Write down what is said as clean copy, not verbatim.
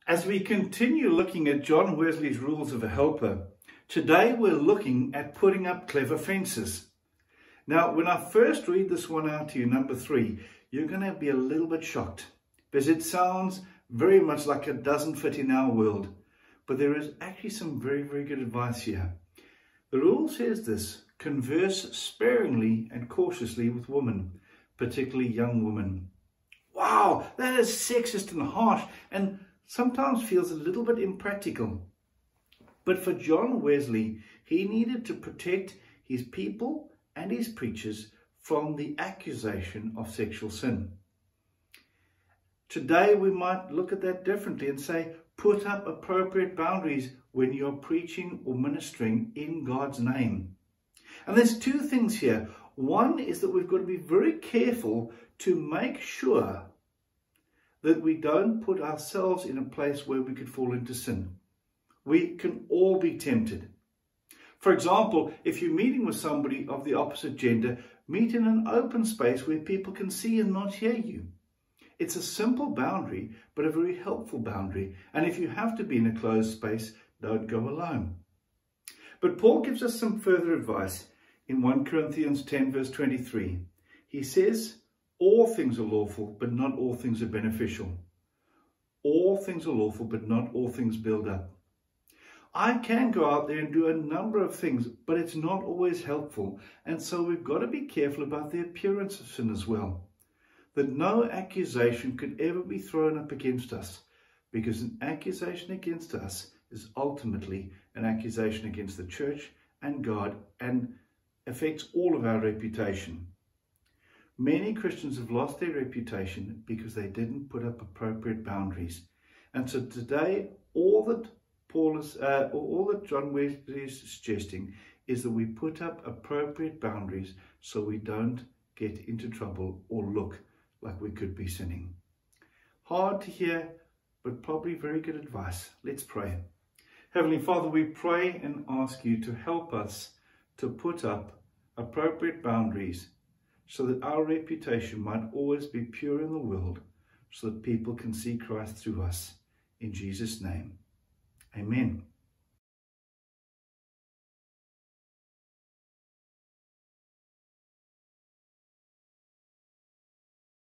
As we continue looking at John Wesley's rules of a helper, today we're looking at putting up clever fences. Now, when I first read this one out to you, number 3, you're going to be a little bit shocked because it sounds very much like it doesn't fit in our world. But there is actually some very, very good advice here. The rule says this: converse sparingly and cautiously with women, particularly young women. Wow, that is sexist and harsh and sometimes feels a little bit impractical. But for John Wesley, he needed to protect his people and his preachers from the accusation of sexual sin. Today we might look at that differently and say, put up appropriate boundaries when you're preaching or ministering in God's name. And there's 2 things here. One is that we've got to be very careful to make sure that we don't put ourselves in a place where we could fall into sin. We can all be tempted. For example, if you're meeting with somebody of the opposite gender, meet in an open space where people can see and not hear you. It's a simple boundary, but a very helpful boundary. And if you have to be in a closed space, don't go alone. But Paul gives us some further advice in 1 Corinthians 10 verse 23. He says, all things are lawful, but not all things are beneficial. All things are lawful, but not all things build up. I can go out there and do a number of things, but it's not always helpful. And so we've got to be careful about the appearance of sin as well. That no accusation could ever be thrown up against us, because an accusation against us is ultimately an accusation against the church and God and affects all of our reputation. Many Christians have lost their reputation because they didn't put up appropriate boundaries. And so today, all that John Wesley is suggesting is that we put up appropriate boundaries so we don't get into trouble or look like we could be sinning. Hard to hear, but probably very good advice. Let's pray. Heavenly Father, we pray and ask you to help us to put up appropriate boundaries so that our reputation might always be pure in the world, so that people can see Christ through us. In Jesus' name, amen.